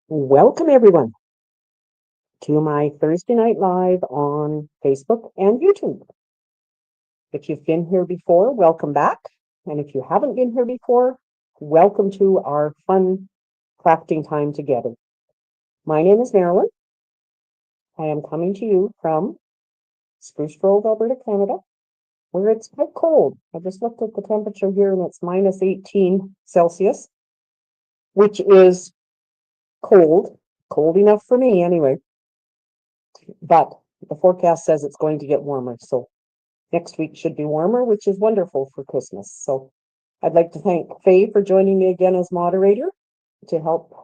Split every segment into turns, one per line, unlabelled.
Welcome, everyone, to my Thursday Night Live on Facebook and YouTube. If you've been here before, welcome back. And if you haven't been here before, welcome to our fun crafting time together. My name is Marilyn. I am coming to you from Spruce Grove, Alberta, Canada, where it's quite cold. I just looked at the temperature here and it's minus 18 Celsius, which is cold enough for me anyway. But the forecast says it's going to get warmer. So next week should be warmer, which is wonderful for Christmas. So I'd like to thank Faye for joining me again as moderator to help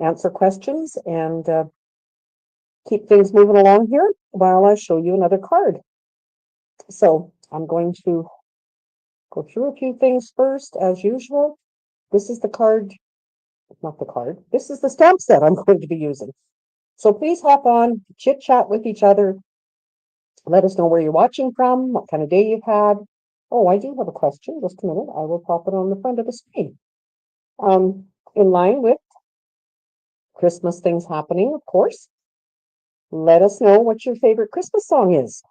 answer questions and keep things moving along here while I show you another card. So I'm going to go through a few things first, as usual. This is the card, not the card. This is the stamp set I'm going to be using. So please hop on, chit chat with each other. Let us know where you're watching from, what kind of day you've had. Oh, I do have a question. Just a minute. I will pop it on the front of the screen. In line with Christmas things happening, of course. Let us know what your favorite Christmas song is.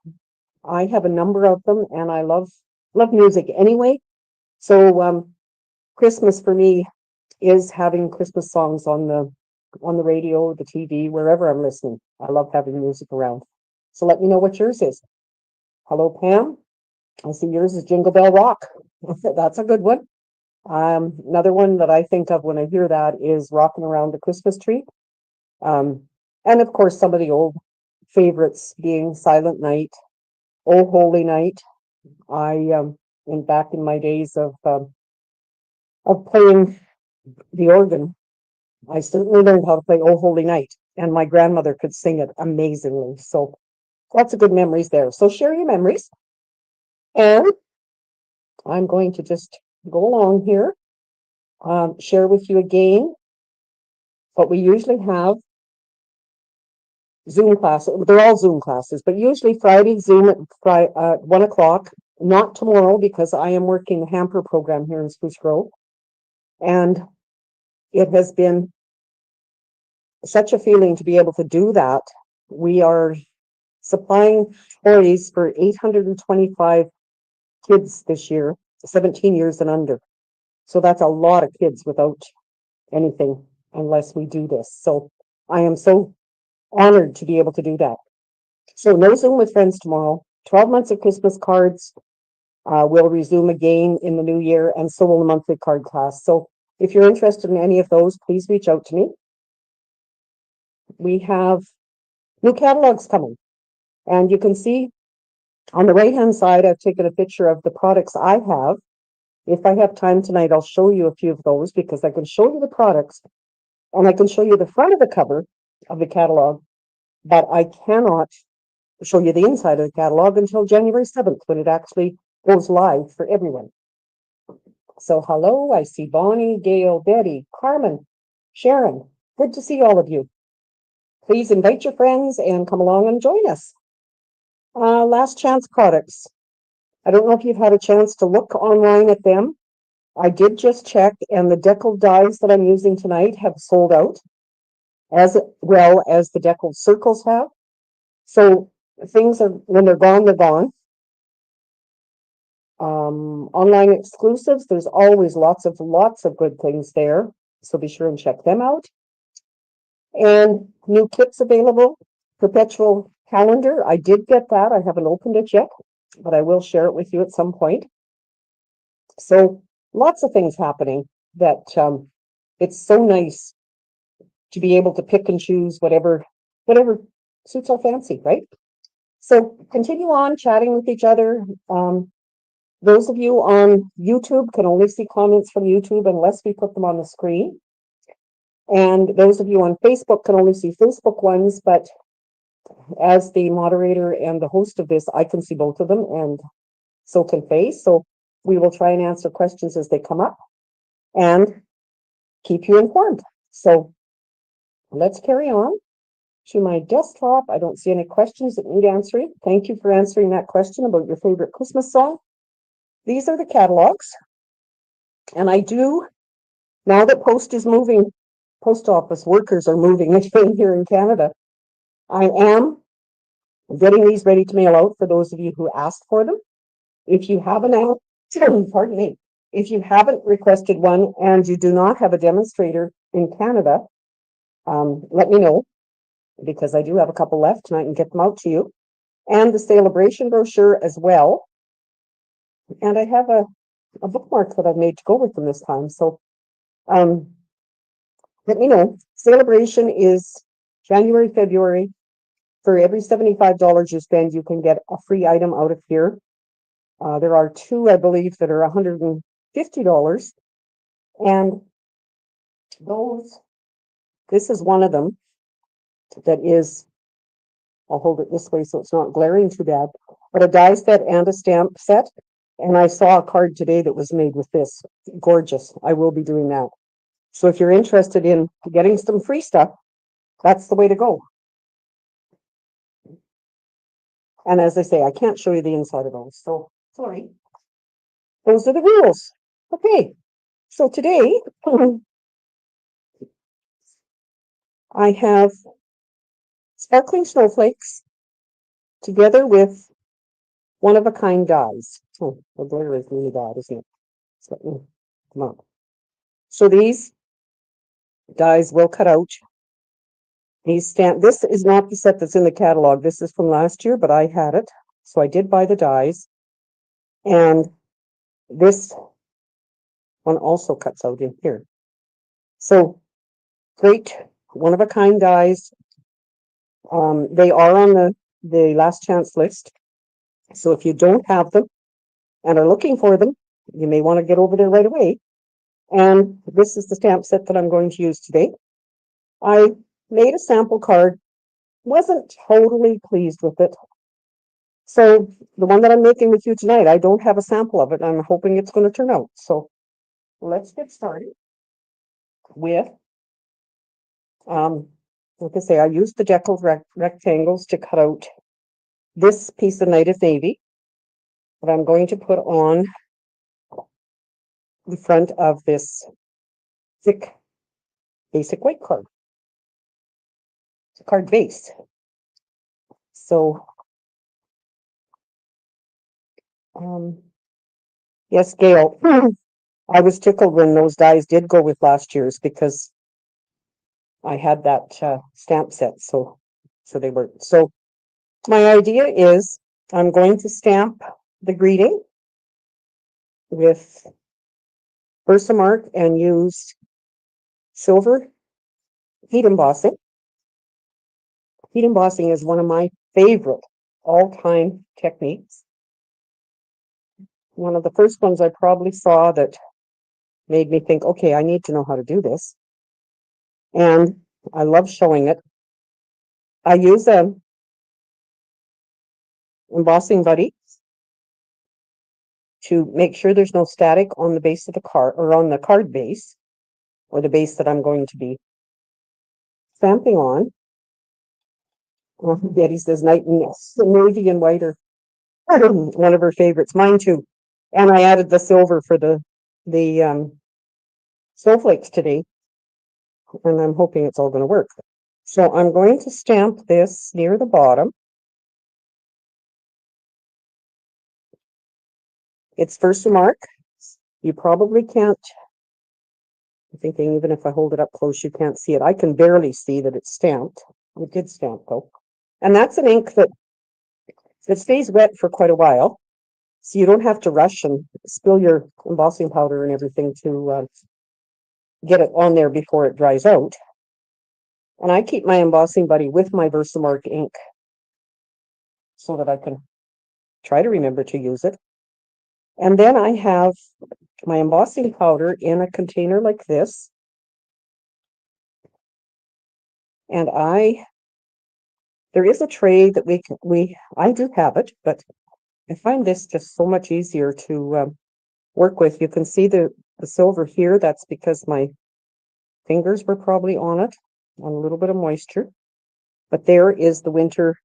I have a number of them, and I love music anyway. So Christmas for me is having Christmas songs on the radio, the TV, wherever I'm listening. I love having music around. So let me know what yours is. Hello, Pam. I see yours is Jingle Bell Rock. That's a good one. Another one that I think of when I hear that is Rocking Around the Christmas Tree. And of course, some of the old favorites being Silent Night, Oh Holy Night. Back in my days of playing the organ, I certainly learned how to play Oh Holy Night, and my grandmother could sing it amazingly. So lots of good memories there. So share your memories. And I'm going to just go along here, share with you again what we usually have. Zoom classes, they're all Zoom classes, but usually Friday Zoom at 1 o'clock. Not tomorrow because I am working the hamper program here in Spruce Grove. And it has been such a feeling to be able to do that. We are supplying toys for 825 kids this year, 17 years and under. So that's a lot of kids without anything unless we do this. So I am so honored to be able to do that. So no Zoom with friends tomorrow. 12 months of Christmas cards will resume again in the new year, and so will the monthly card class. So if you're interested in any of those, please reach out to me. We have new catalogs coming, and you can see on the right-hand side, I've taken a picture of the products I have. If I have time tonight, I'll show you a few of those because I can show you the products and I can show you the front of the cover of the catalog, but I cannot show you the inside of the catalog until January 7th when it actually goes live for everyone. So hello, I see Bonnie, Gail, Betty, Carmen, Sharon. Good to see all of you. Please invite your friends and come along and join us. Last chance products. I don't know if you've had a chance to look online at them. I did just check, and the deckled dies that I'm using tonight have sold out, as well as the deckled circles have. So things are, when they're gone, they're gone. Online exclusives, there's always lots of good things there. So be sure and check them out. And new kits available. Perpetual calendar. I did get that. I haven't opened it yet, but I will share it with you at some point. So lots of things happening that it's so nice to be able to pick and choose whatever suits our fancy, right? So continue on chatting with each other. Those of you on YouTube can only see comments from YouTube unless we put them on the screen. And those of you on Facebook can only see Facebook ones, but as the moderator and the host of this, I can see both of them, and so can Faye. So we will try and answer questions as they come up and keep you informed. So let's carry on to my desktop. I don't see any questions that need answering. Thank you for answering that question about your favorite Christmas song. These are the catalogs. And I do, now that post post office workers are moving again here in Canada. I am getting these ready to mail out for those of you who asked for them. If you haven't, pardon me, if you haven't requested one and you do not have a demonstrator in Canada, let me know, because I do have a couple left and I can get them out to you. And the celebration brochure as well. And I have a bookmark that I've made to go with them this time. So let me know. Celebration is January, February. For every $75 you spend, you can get a free item out of here. There are two, I believe, that are $150. And this is one of them that is, I'll hold it this way so it's not glaring too bad, but a die set and a stamp set. And I saw a card today that was made with this. Gorgeous. I will be doing that. So if you're interested in getting some free stuff, that's the way to go. And as I say, I can't show you the inside of those, so sorry. Those are the rules. Okay, so today I have sparkling snowflakes together with one-of-a-kind dies. Oh, the glare is really bad, isn't it? So, come on. So these dies will cut out. This is not the set that's in the catalog. This is from last year, but I had it. So I did buy the dies. And this one also cuts out in here. So great, one-of-a-kind dies. They are on the last chance list. So if you don't have them and are looking for them, you may want to get over there right away. And this is the stamp set that I'm going to use today. I made a sample card, wasn't totally pleased with it. So the one that I'm making with you tonight, I don't have a sample of it. I'm hoping it's going to turn out. So let's get started with, like I say, I used the deckled rectangles to cut out this piece of Night of Navy that I'm going to put on the front of this thick basic white card. It's a card base. So, yes, Gail, I was tickled when those dies did go with last year's because I had that stamp set, so they were. So my idea is I'm going to stamp the greeting with Versamark and use silver heat embossing. Heat embossing is one of my favorite all-time techniques. One of the first ones I probably saw that made me think, okay, I need to know how to do this. And I love showing it. I use a embossing buddy to make sure there's no static on the base of the card or on the card base or the base that I'm going to be stamping on. Betty says night and navy and white are one of her favorites, mine too. And I added the silver for the snowflakes today, and I'm hoping it's all going to work. So I'm going to stamp this near the bottom. It's Versamark. You probably can't, I'm thinking even if I hold it up close, you can't see it. I can barely see that it's stamped. It did stamp though. And that's an ink that stays wet for quite a while. So you don't have to rush and spill your embossing powder and everything to get it on there before it dries out. And I keep my embossing buddy with my Versamark ink so that I can try to remember to use it. And then I have my embossing powder in a container like this. And there is a tray that I do have it, but I find this just so much easier to work with. You can see the silver here. That's because my fingers were probably on it, on a little bit of moisture. But there is the winter,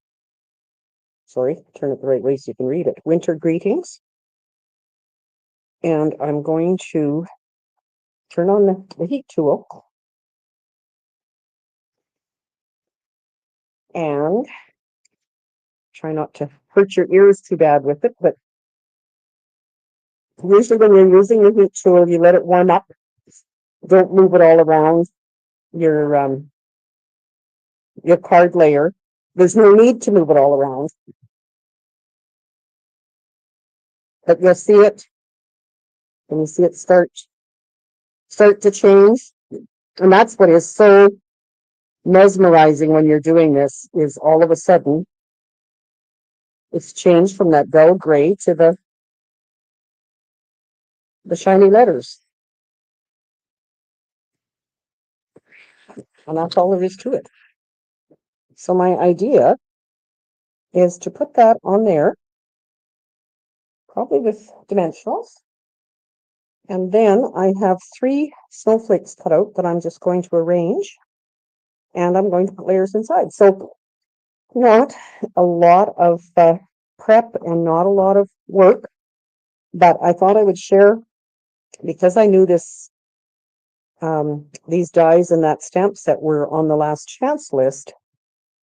sorry, turn it the right way so you can read it. Winter greetings. And I'm going to turn on the heat tool And try not to hurt your ears too bad with it, but usually when you're using the heat tool, you let it warm up. Don't move it all around your card layer. There's no need to move it all around, but you'll see it when you see it start to change. And that's what is so mesmerizing when you're doing this, is all of a sudden it's changed from that dull gray to the shiny letters. And that's all there is to it. So my idea is to put that on there, probably with dimensionals. And then I have 3 snowflakes cut out that I'm just going to arrange, and I'm going to put layers inside. So not a lot of prep and not a lot of work, but I thought I would share, because I knew these dies and that stamp set were on the last chance list.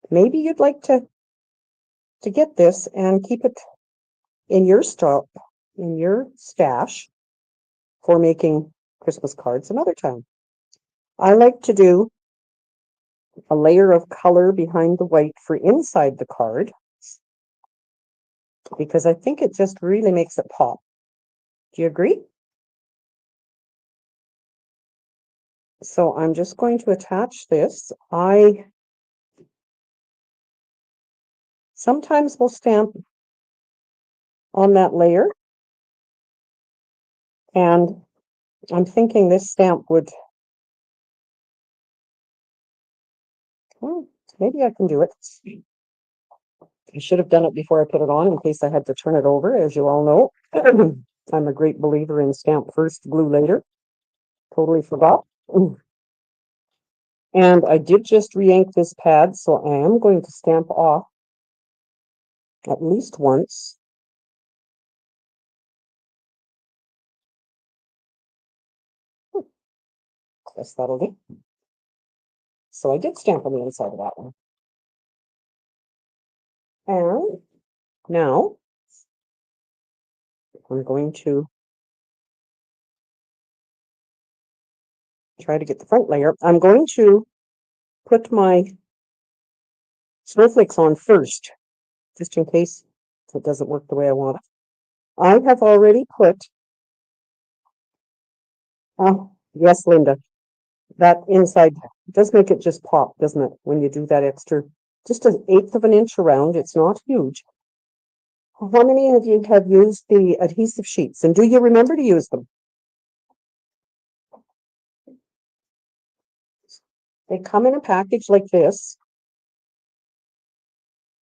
Maybe you'd like to get this and keep it in your stash for making Christmas cards another time. I like to do a layer of color behind the white for inside the card, because I think it just really makes it pop. Do you agree? So I'm just going to attach this. I sometimes will stamp on that layer, and I'm thinking this stamp would, well, maybe I can do it. I should have done it before I put it on in case I had to turn it over. As you all know, I'm a great believer in stamp first, glue later. Totally forgot. And I did just re-ink this pad, so I am going to stamp off at least once. Guess that'll do. So I did stamp on the inside of that one. And now I'm going to try to get the front layer. I'm going to put my snowflakes on first, just in case it doesn't work the way I want it. I have already put, yes, Linda, that inside does make it just pop, doesn't it? When you do that extra, just an 1/8 of an inch around, it's not huge. How many of you have used the adhesive sheets, and do you remember to use them? They come in a package like this.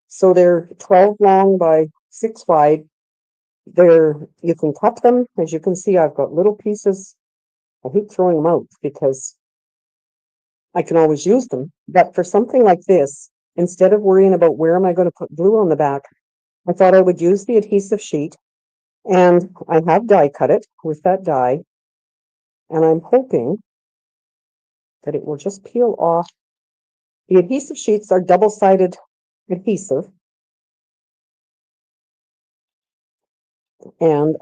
So they're 12 long by 6 wide. You can cut them. As you can see, I've got little pieces. I hate throwing them out because I can always use them. But for something like this, instead of worrying about where am I going to put glue on the back, I thought I would use the adhesive sheet, and I have die cut it with that die, and I'm hoping that it will just peel off. The adhesive sheets are double-sided adhesive, and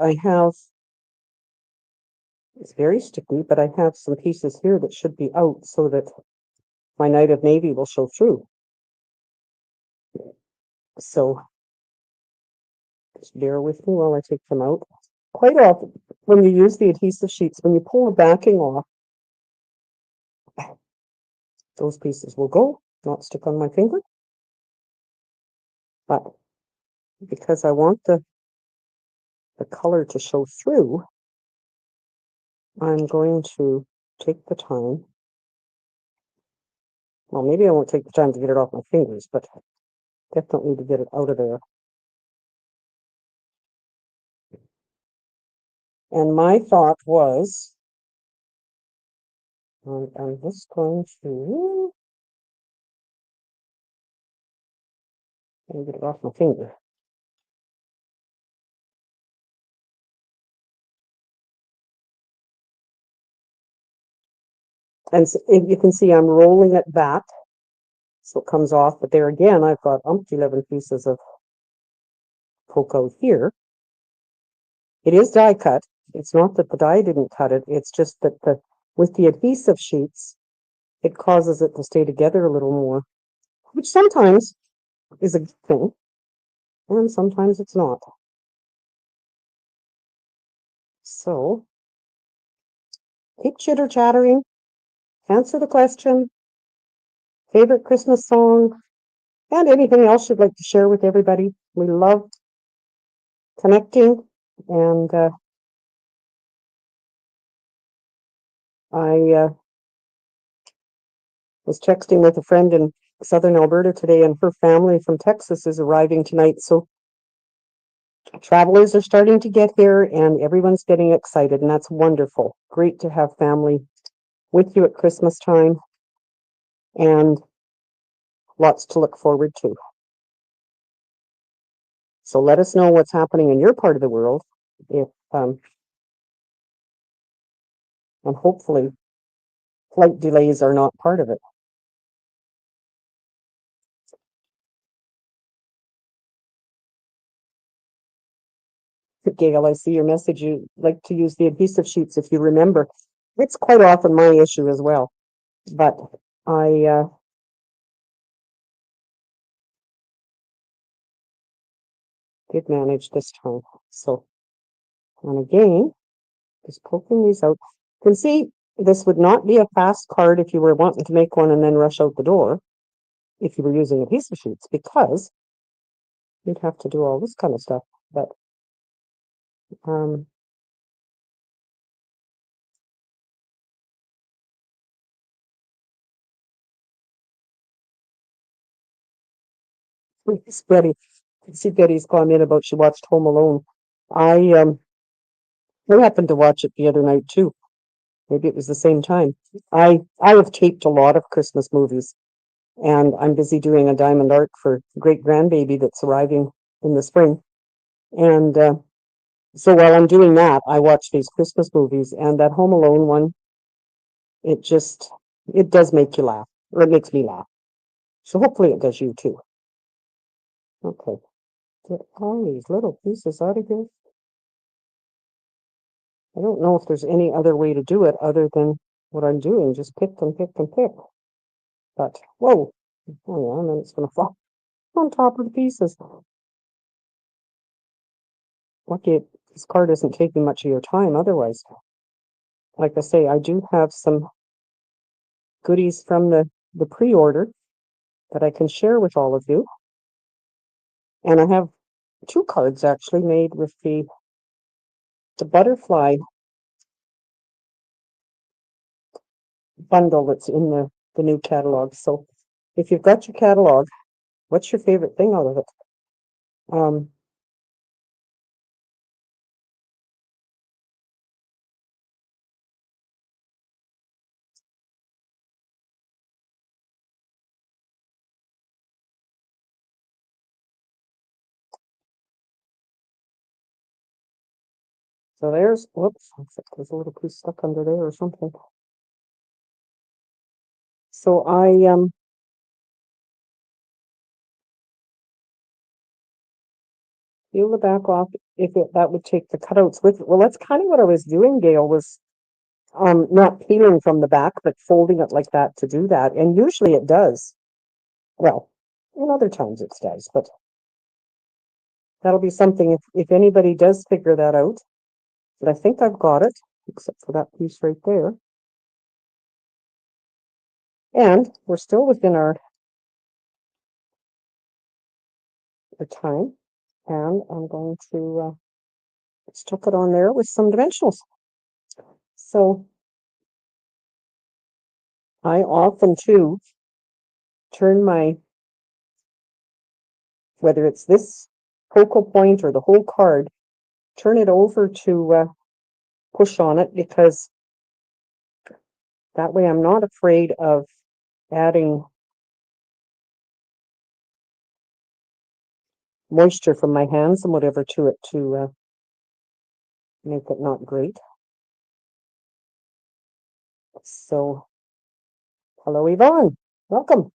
it's very sticky, but I have some pieces here that should be out so that my night of navy will show through. So just bear with me while I take them out. Quite often, when you use the adhesive sheets, when you pull the backing off, those pieces will go, not stick on my finger. But because I want the color to show through, I'm going to take the time. Well, maybe I won't take the time to get it off my fingers, but definitely to get it out of there. And my thought was, I'm just going to get it off my finger. And so, if you can see, I'm rolling it back So it comes off, but there again, I've got 11 pieces of cocoa here. It is die cut. It's not that the die didn't cut it. It's just that with the adhesive sheets, it causes it to stay together a little more, which sometimes is a good thing, and sometimes it's not. So keep chitter chattering, answer the question, favorite Christmas song, and anything else you'd like to share with everybody. We love connecting, and I was texting with a friend in southern Alberta today, and her family from Texas is arriving tonight. So travelers are starting to get here, and everyone's getting excited, and that's wonderful. Great to have family with you at Christmas time, and lots to look forward to. So let us know what's happening in your part of the world, if and hopefully flight delays are not part of it. Gail, I see your message. You like to use the adhesive sheets if you remember. It's quite often my issue as well, but I did manage this time. So, and again, just poking these out. You can see this would not be a fast card if you were wanting to make one and then rush out the door if you were using adhesive sheets, because you'd have to do all this kind of stuff. But it's Betty. See Betty's comment about she watched Home Alone. I happened to watch it the other night too. Maybe it was the same time. I have taped a lot of Christmas movies, and I'm busy doing a diamond art for great grandbaby that's arriving in the spring. And so while I'm doing that, I watch these Christmas movies, and that Home Alone one, it just it does make you laugh, or it makes me laugh. So hopefully it does you too. Okay, get all these little pieces out of here. I don't know if there's any other way to do it other than what I'm doing. Just pick and pick and pick. But whoa, oh yeah, and then it's gonna fall on top of the pieces. Lucky this card isn't taking much of your time otherwise. Like I say, I do have some goodies from the pre-order that I can share with all of you. And I have two cards actually made with the butterfly bundle that's in the new catalog. So if you've got your catalog, what's your favorite thing out of it? So there's, whoops, looks like there's a little piece stuck under there or something. So I peel the back off if that would take the cutouts with it. Well, that's kind of what I was doing, Gail, was not peeling from the back, but folding it like that to do that. And usually it does. Well, and other times it does, but that'll be something if anybody does figure that out. But I think I've got it, except for that piece right there. And we're still within our time. And I'm going to stick it on there with some dimensionals. So I often too turn my, whether it's this focal point or the whole card, turn it over to push on it, because that way I'm not afraid of adding moisture from my hands and whatever to it to make it not great. So, hello Yvonne, welcome.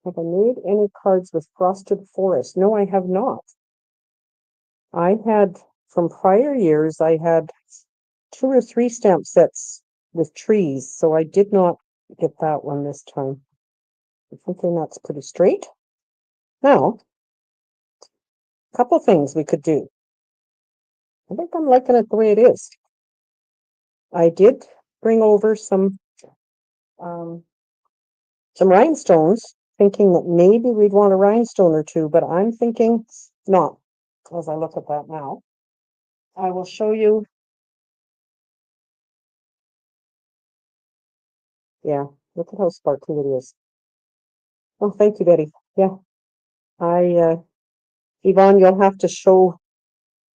Have I made any cards with frosted forest? No, I have not. I had, from prior years, I had 2 or 3 stamp sets with trees, so I did not get that one this time. I'm thinking that's pretty straight. Now, a couple things we could do. I think I'm liking it the way it is. I did bring over some rhinestones, thinking that maybe we'd want a rhinestone or two, but I'm thinking not, as I look at that now. I will show you. Yeah, look at how sparkly it is. Oh, thank you, Betty. Yeah, Yvonne, you'll have to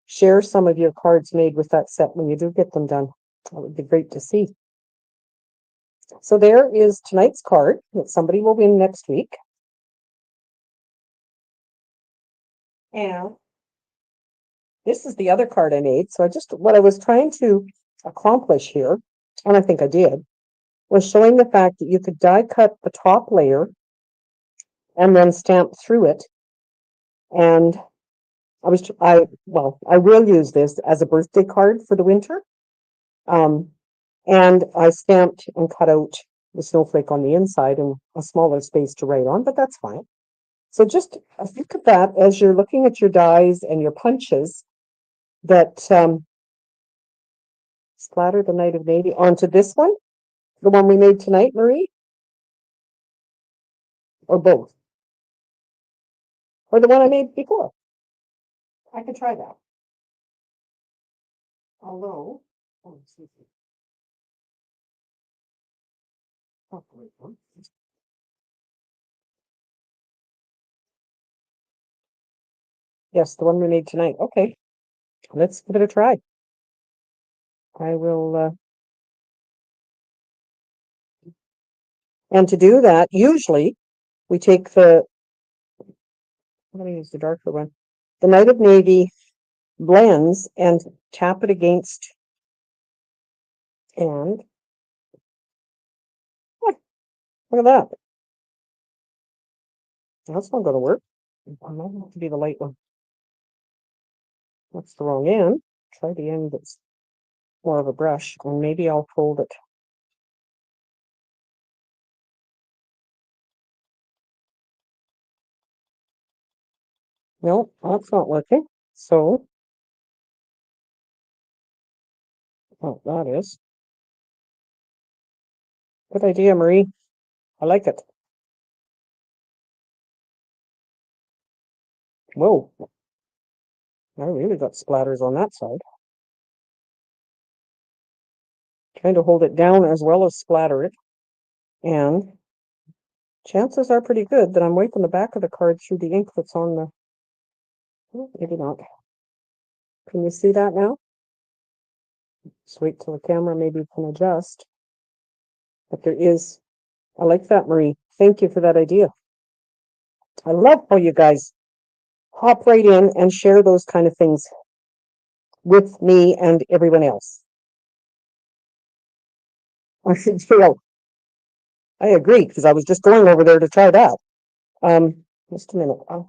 share some of your cards made with that set when you do get them done. That would be great to see. So there is tonight's card that somebody will win next week. And this is the other card I made. So what I was trying to accomplish here, and I think I did, was showing the fact that you could die cut the top layer and then stamp through it. And I will use this as a birthday card for the winter. And I stamped and cut out the snowflake on the inside and a smaller space to write on, but that's fine. So just think of that as you're looking at your dies and your punches that splatter the Night of Navy onto this one, the one we made tonight, Marie, or both, or the one I made before. I could try that. Although, excuse me. Yes, the one we made tonight. Okay, let's give it a try. I will, and to do that, usually we take I'm going to use the darker one, the Night of Navy blends, and tap it against, and look at that. That's not going to work. I might have to be the light one. That's the wrong end. Try the end that's more of a brush, and maybe I'll fold it. No, that's not working. So, that is. Good idea, Marie. I like it. Whoa. I really got splatters on that side. Trying to hold it down as well as splatter it. And chances are pretty good that I'm wiping the back of the card through the ink that's on the, maybe not. Can you see that now? Just wait till the camera maybe can adjust. But there is, I like that, Marie. Thank you for that idea. I love how you guys hop right in and share those kind of things with me and everyone else. I should feel, I agree, because I was just going over there to try that. Just a minute. A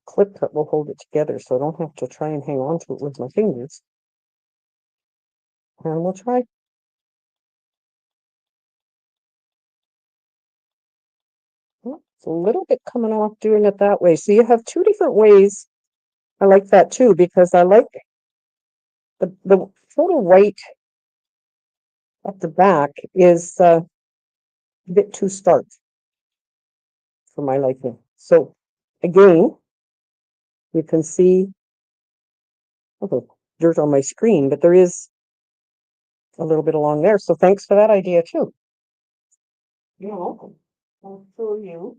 clip that will hold it together so I don't have to try and hang on to it with my fingers. And we'll try. It's a little bit coming off doing it that way. So you have 2 different ways. I like that too, because I like the total white at the back is a bit too stark for my liking. So again, you can see dirt on my screen, but there is a little bit along there. So thanks for that idea too. You're welcome. I'll show you.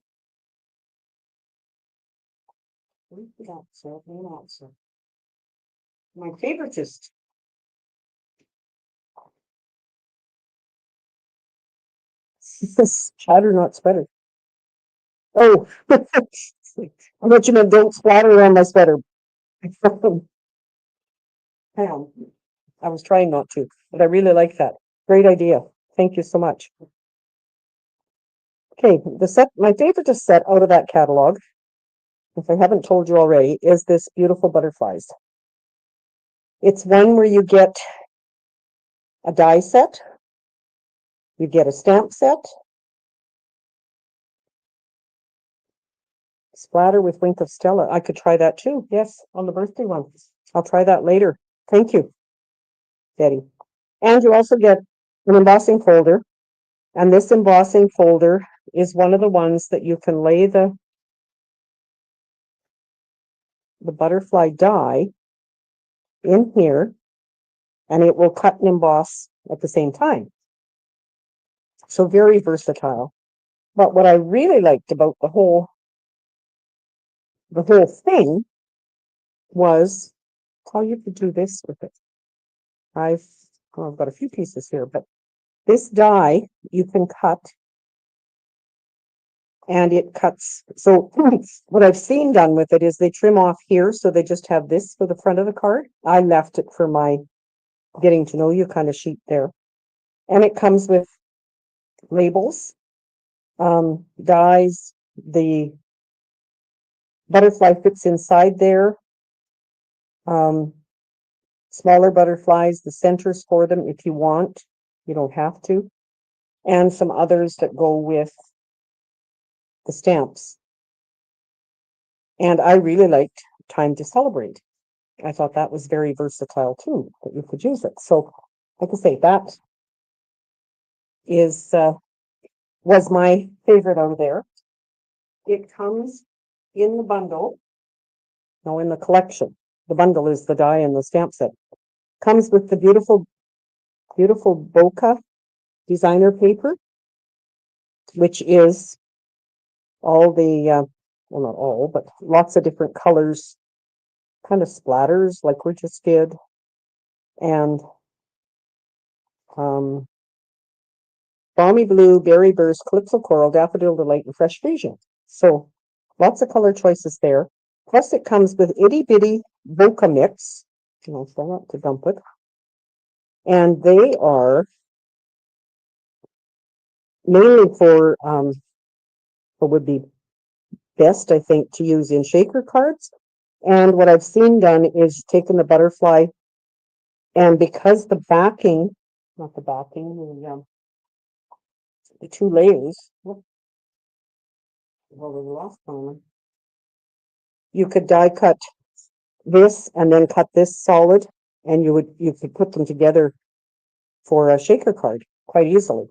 My favoritist. Splatter, not sweater. Oh, I thought you meant don't splatter on my sweater. Hang on. I was trying not to, but I really like that. Great idea. Thank you so much. Okay, the set, my favorite set out of that catalog, if I haven't told you already, is this beautiful butterflies. It's one where you get a die set, you get a stamp set, splatter with Wink of Stella. I could try that too. Yes, on the birthday one. I'll try that later. Thank you, Betty. And you also get an embossing folder. And this embossing folder is one of the ones that you can lay the butterfly die in here, and it will cut and emboss at the same time. So very versatile. But what I really liked about the whole thing was how you could do this with it. I've got a few pieces here, but this die you can cut, and it cuts. So what I've seen done with it is they trim off here, so they just have this for the front of the card. I left it for my getting to know you kind of sheet there. And it comes with labels, dies, the butterfly fits inside there, smaller butterflies, the centers for them if you want, you don't have to, and some others that go with the stamps. And I really liked Time to Celebrate. I thought that was very versatile too, that you could use it. So, like I say, that is was my favorite out of there. It comes in the bundle, no, in the collection. The bundle is the die and the stamp set. Comes with the beautiful bokeh designer paper, which is all the, well, not all, but lots of different colors, kind of splatters like we just did. And balmy blue, berry burst, calypso coral, daffodil delight, and fresh fusion. So lots of color choices there. Plus it comes with itty bitty bokeh mix. I'll try not to dump it. And they are mainly for what would be best, I think, to use in shaker cards. And what I've seen done is taken the butterfly, and because the backing, not the backing, the two layers, well, we lost one. You could die cut this and then cut this solid, and you could put them together for a shaker card quite easily.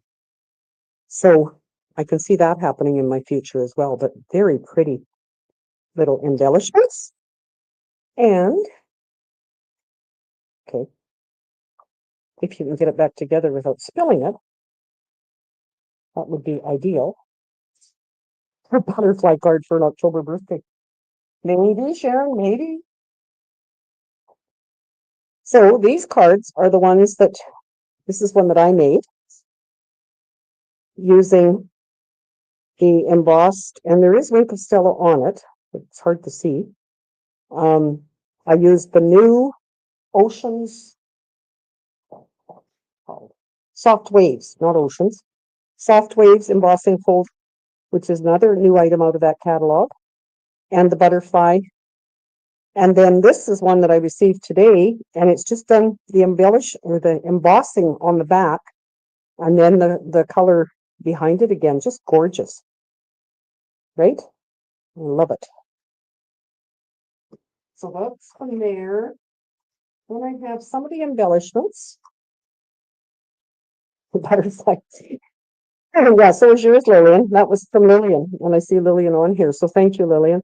So I can see that happening in my future as well, but very pretty little embellishments. And okay, if you can get it back together without spilling it, that would be ideal. A butterfly card for an October birthday. Maybe, Sharon, maybe. So these cards are the ones that, this is one that I made using the embossed, and there is Wink of Stella on it, but it's hard to see. I used the new Oceans, Soft Waves, not Oceans, Soft Waves embossing fold, which is another new item out of that catalog, and the butterfly. And then this is one that I received today, and it's just done the embellish or the embossing on the back, and then the color behind it again, just gorgeous. Right? I love it. So that's from there. Then I have some of the embellishments. The butterfly. Yeah, so is yours, Lillian. That was from Lillian, and I see Lillian on here. So thank you, Lillian.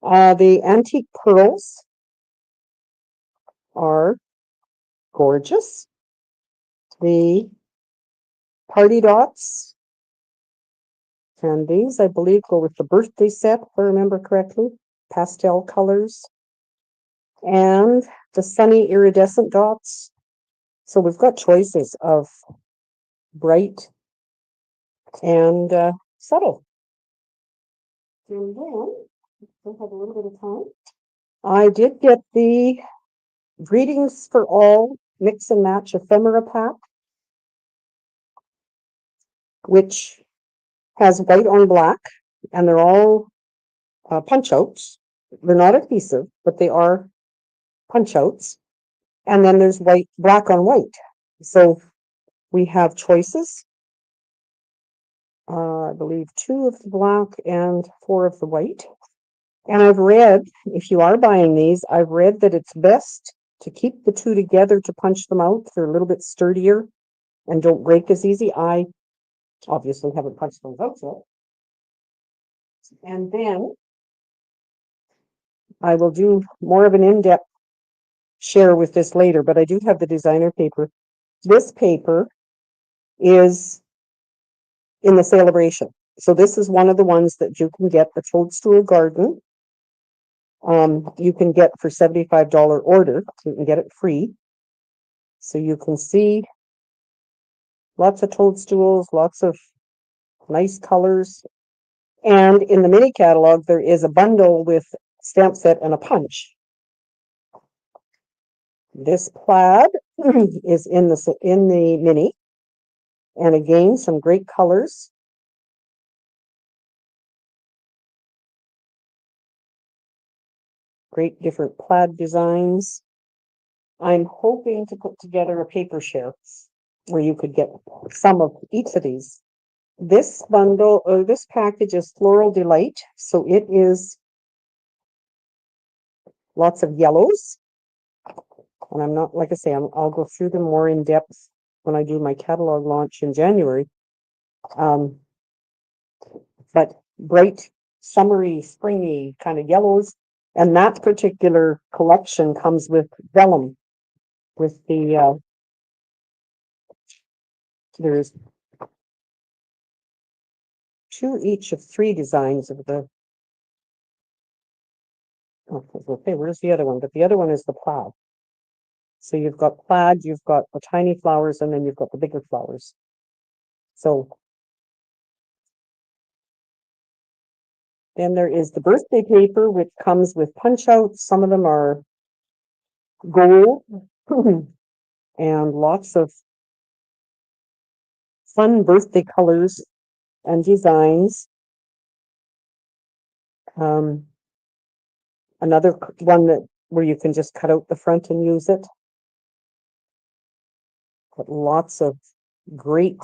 The antique pearls are gorgeous. The party dots, and these, I believe, go with the birthday set, if I remember correctly. Pastel colors. And the sunny iridescent dots. So we've got choices of bright and subtle. And then, I have a little bit of time. I did get the Greetings for All Mix and Match Ephemera pack. which has white on black, and they're all punch outs. They're not adhesive, but they are punch outs. And then there's black on white. So we have choices. I believe 2 of the black and 4 of the white. And I've read, if you are buying these, I've read that it's best to keep the 2 together to punch them out. They're a little bit sturdier and don't break as easy. I obviously haven't punched those out yet. And then I will do more of an in-depth share with this later, but I do have the designer paper. This paper is in the celebration. So this is one of the ones that you can get, the Toadstool Garden. You can get for $75 order. So you can get it free. So you can see lots of toadstools, lots of nice colors. And in the mini catalog, there is a bundle with stamp set and a punch. This plaid is in the mini. And again, some great colors. Great different plaid designs. I'm hoping to put together a paper share where you could get some of each of these. This bundle, or this package, is Floral Delight. So it is lots of yellows. And I'm not, like I say, I'll go through them more in depth when I do my catalog launch in January. But bright, summery, springy kind of yellows. And that particular collection comes with vellum, with the, there's 2 each of 3 designs of the, okay, where's the other one? But the other one is the plaid. So you've got plaid, you've got the tiny flowers, and then you've got the bigger flowers. So then there is the birthday paper, which comes with punch outs. Some of them are gold and lots of fun birthday colors and designs. Another one where you can just cut out the front and use it. But lots of great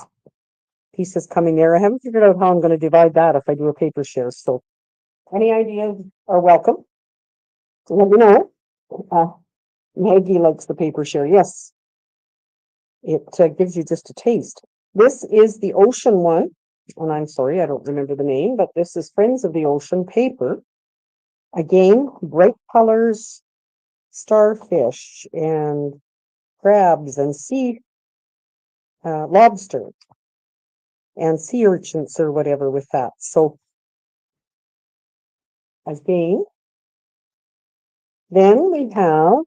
pieces coming there. I haven't figured out how I'm going to divide that if I do a paper share. So any ideas are welcome. So let me know. Maggie likes the paper share. Yes. It gives you just a taste. This is the ocean one. And I'm sorry, I don't remember the name, but this is Friends of the Ocean paper. Again, bright colors, starfish and crabs and sea lobster and sea urchins or whatever with that. So again, then we have,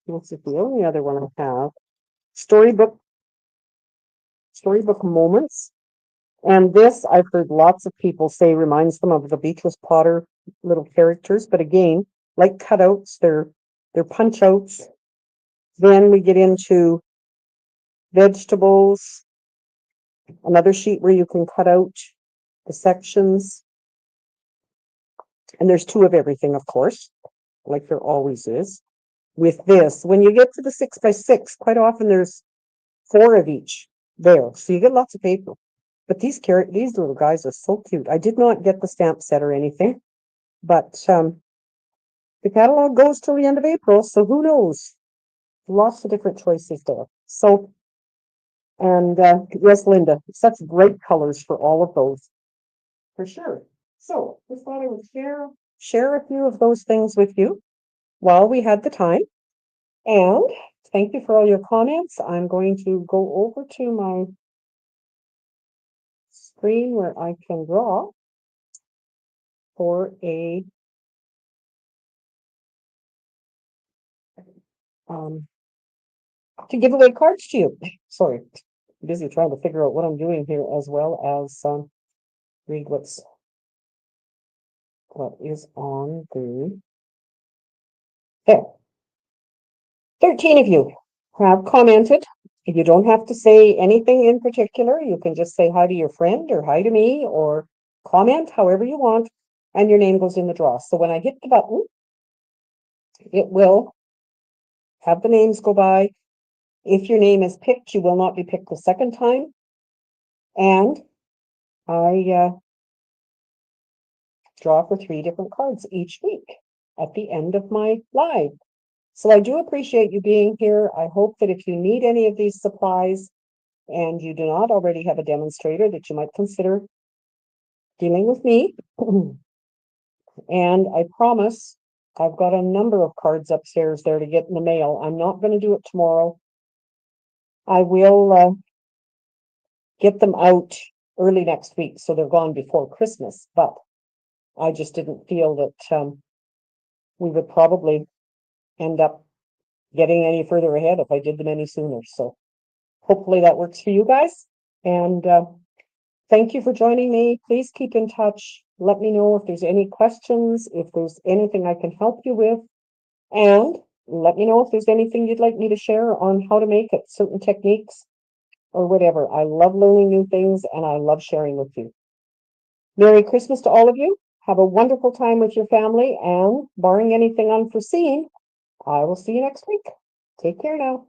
what's the only other one I have? Storybook Moments. And this, I've heard lots of people say reminds them of the Beatrice Potter little characters, but again, like cutouts, they're punch outs. Then we get into vegetables, another sheet where you can cut out the sections. And there's 2 of everything, of course, like there always is. With this, when you get to the 6x6, quite often there's 4 of each there. So you get lots of paper. But these little guys are so cute. I did not get the stamp set or anything, but the catalog goes till the end of April, so who knows? Lots of different choices there. So, and yes, Linda, such great colors for all of those, for sure. So, just thought I would share a few of those things with you while we had the time. And thank you for all your comments. I'm going to go over to my screen where I can draw for a to give away cards to you. Sorry, I'm busy trying to figure out what I'm doing here, as well as read what is on the there. 13 of you have commented You don't have to say anything in particular. You can just say hi to your friend or hi to me or comment however you want, and your name goes in the draw. So when I hit the button, it will have the names go by. If your name is picked, you will not be picked the second time. And I draw for 3 different cards each week at the end of my live. So I do appreciate you being here. I hope that if you need any of these supplies and you do not already have a demonstrator, that you might consider dealing with me. And I promise I've got a number of cards upstairs there to get in the mail. I'm not going to do it tomorrow. I will get them out early next week, so they're gone before Christmas. But I just didn't feel that we would probably end up getting any further ahead if I did them any sooner. So hopefully that works for you guys. And thank you for joining me. Please keep in touch. Let me know if there's any questions, if there's anything I can help you with. And let me know if there's anything you'd like me to share on how to make it, certain techniques or whatever. I love learning new things and I love sharing with you. Merry Christmas to all of you. Have a wonderful time with your family, and barring anything unforeseen, I will see you next week. Take care now.